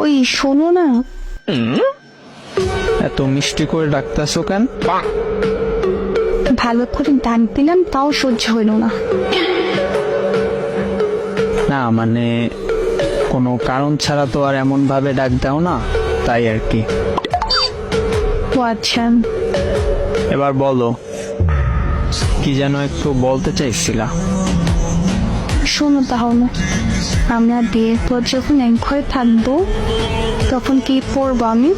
ওই শোনো না, এত মিষ্টি করে ডাকতেছো কেন? ভালো করে ডাক দিলাম তাও সহ্য হইল না। না মানে কোনো কারণ ছাড়া তো আর এমন ভাবে ডাক দাও না, তাই আর কি। ও আচ্ছা, এবার বলো, কি যেন একটু বলতে চাইছিলা? শোনো তাহলে, আমরা বিয়ের পর যখন এক ঘরে থাকবো তখন কি পরবো আমি?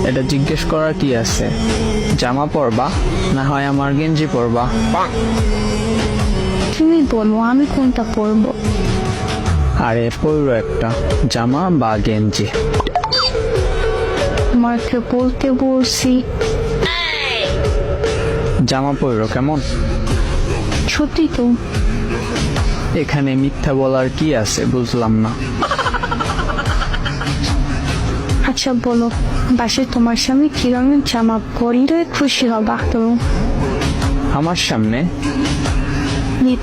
এটা জিজ্ঞেস করার কি আছে? জামা পরবা না হয় আমার গেঞ্জি পরবা? তুমি বলো আমি কোনটা পরবো। আরে পরো একটা জামা বা গেঞ্জি। তোমাকে বলতে বলছি। জামা পরো কেমন? সত্যি তো। এখানে মিথ্যা বলার কি আছে বুঝলাম না। আচ্ছা বলো, বাসায় তোমার সামনে কি রঙের জামা পরলে খুশি হবা তুমি? আমার সামনে?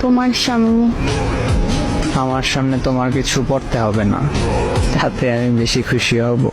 তোমার সামনে। আমার সামনে তোমার কিছু পড়তে হবে না, তাতে আমি বেশি খুশি হব।